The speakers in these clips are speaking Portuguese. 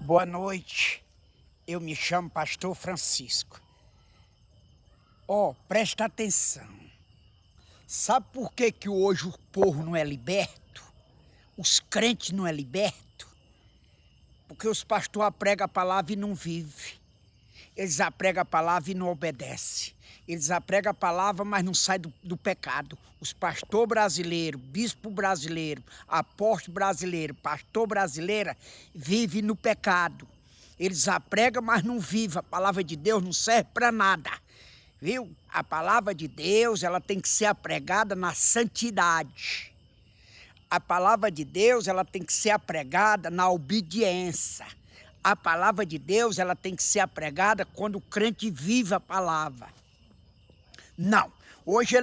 Boa noite, eu me chamo Pastor Francisco. Presta atenção. Sabe por que hoje o povo não é liberto? Os crentes não é liberto? Porque os pastores pregam a palavra e não vivem. Eles apregam a palavra e não obedecem. Eles apregam a palavra, mas não saem do pecado. Os pastores brasileiros, bispo brasileiro, apóstolo brasileiro, pastor brasileira, vivem no pecado. Eles apregam, mas não vivem. A palavra de Deus não serve para nada. Viu? A palavra de Deus, ela tem que ser apregada na santidade. A palavra de Deus, ela tem que ser apregada na obediência. A palavra de Deus, ela tem que ser apregada quando o crente vive a palavra. Não. Hoje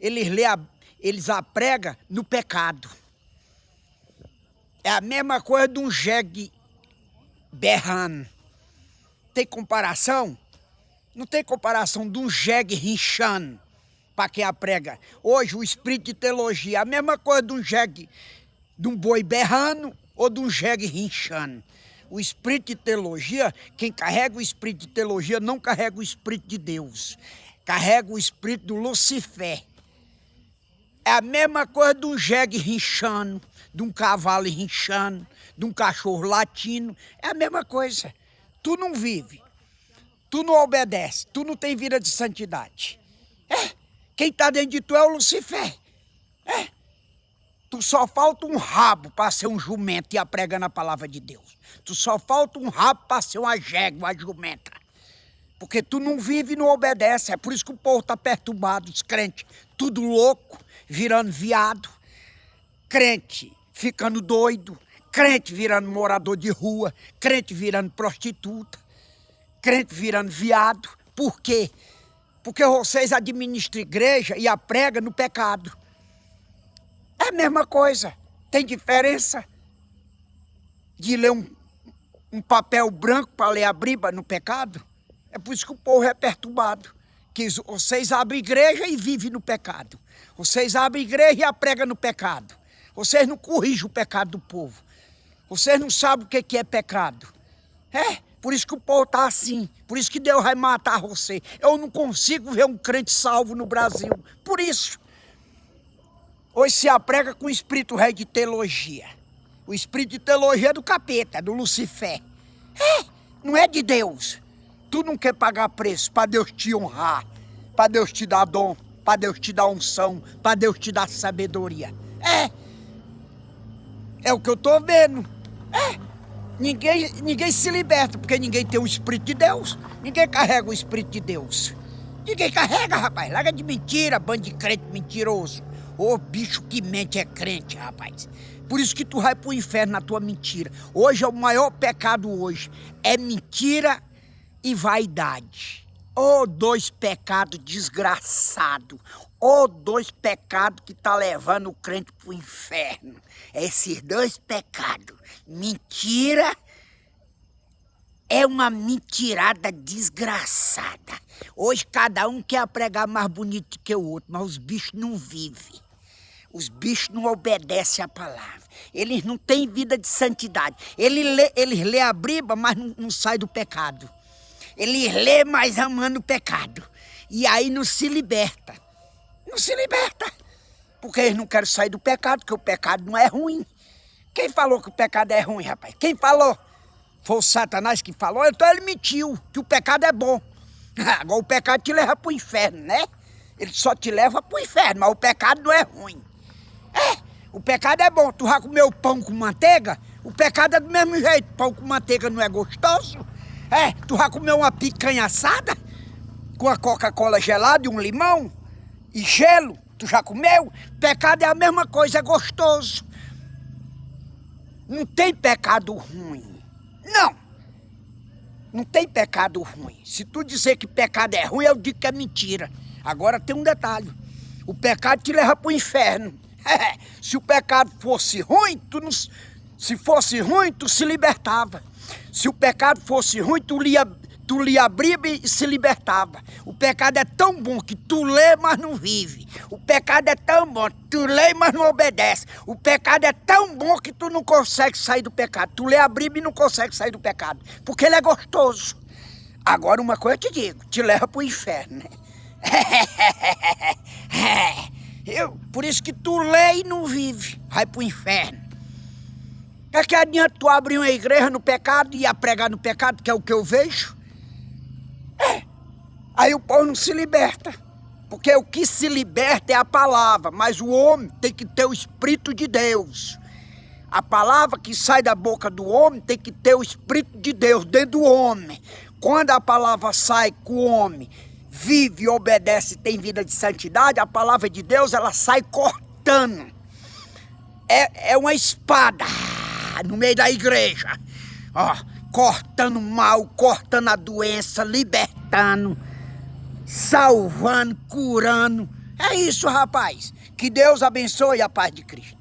eles apregam no pecado. É a mesma coisa de um jegue berrando. Tem comparação? Não tem comparação de um jegue rinchando para quem aprega. Hoje o espírito de teologia é a mesma coisa de um jegue, de um boi berrando ou de um jegue rinchando. O espírito de teologia, quem carrega o espírito de teologia não carrega o espírito de Deus. Carrega o espírito do Lucifer. É a mesma coisa de um jegue rinchando, de um cavalo rinchando, de um cachorro latindo. É a mesma coisa. Tu não vive. Tu não obedece, tu não tem vida de santidade. Quem está dentro de tu é o Lucifer. Tu só falta um rabo para ser um jumento e apregando a palavra de Deus. Tu só falta um rabo para ser uma jégua, uma jumenta. Porque tu não vive e não obedece. É por isso que o povo está perturbado, os crentes, tudo louco, virando viado. Crente ficando doido. Crente virando morador de rua. Crente virando prostituta. Crente virando viado. Por quê? Porque vocês administram igreja e apregam no pecado. É a mesma coisa. Tem diferença de ler um papel branco para ler a Bíblia no pecado? É por isso que o povo é perturbado. Que vocês abrem igreja e vivem no pecado. Vocês abrem igreja e apregam no pecado. Vocês não corrigem o pecado do povo. Vocês não sabem o que é pecado. Por isso que o povo está assim. Por isso que Deus vai matar você. Eu não consigo ver um crente salvo no Brasil. Por isso. Hoje se aprega com o espírito rei de teologia. O espírito de teologia é do capeta, do Lucifer. Não é de Deus. Tu não quer pagar preço para Deus te honrar, para Deus te dar dom, para Deus te dar unção, para Deus te dar sabedoria. É o que eu tô vendo. Ninguém se liberta, porque ninguém tem o Espírito de Deus. Ninguém carrega o Espírito de Deus. Ninguém carrega, rapaz. Larga de mentira, bando de crente mentiroso. Bicho que mente é crente, rapaz. Por isso que tu vai pro inferno na tua mentira. Hoje é o maior pecado hoje. É mentira e vaidade. Dois pecados desgraçados. Dois pecados que tá levando o crente pro inferno. Esses dois pecados. Mentira é uma mentirada desgraçada. Hoje cada um quer pregar mais bonito que o outro, mas os bichos não vivem. Os bichos não obedecem à palavra. Eles não têm vida de santidade. Eles lê a Bíblia, mas não sai do pecado. Eles lê, mas amando o pecado. E aí não se liberta. Não se liberta. Porque eles não querem sair do pecado, porque o pecado não é ruim. Quem falou que o pecado é ruim, rapaz? Quem falou? Foi o Satanás que falou? Então ele mentiu, que o pecado é bom. Agora o pecado te leva pro inferno, né? Ele só te leva pro inferno, mas o pecado não é ruim. O pecado é bom. Tu vai comer o pão com manteiga? O pecado é do mesmo jeito. Pão com manteiga não é gostoso? Tu vai comer uma picanha assada? Com a Coca-Cola gelada e um limão? E gelo? Tu já comeu? Pecado é a mesma coisa, é gostoso. Não tem pecado ruim. Não. Não tem pecado ruim. Se tu dizer que pecado é ruim, eu digo que é mentira. Agora tem um detalhe. O pecado te leva pro inferno. Se o pecado fosse ruim, se fosse ruim, tu se libertava. Se o pecado fosse ruim, tu tu lia a Bíblia e se libertava. O pecado é tão bom que tu lê, mas não vive. O pecado é tão bom que tu lê, mas não obedece. O pecado é tão bom que tu não consegue sair do pecado. Tu lê a Bíblia e não consegue sair do pecado, porque ele é gostoso. Agora uma coisa eu te digo, te leva pro inferno, né? Por isso que tu lê e não vive, vai pro inferno. É que adianta tu abrir uma igreja no pecado e ia pregar no pecado, que é o que eu vejo? Aí o povo não se liberta, porque o que se liberta é a palavra, mas o homem tem que ter o Espírito de Deus. A palavra que sai da boca do homem tem que ter o Espírito de Deus dentro do homem. Quando a palavra sai com o homem, vive, obedece e tem vida de santidade, a palavra de Deus ela sai cortando. É uma espada no meio da igreja, ó, cortando o mal, cortando a doença, libertando, salvando, curando. É isso, rapaz. Que Deus abençoe a paz de Cristo.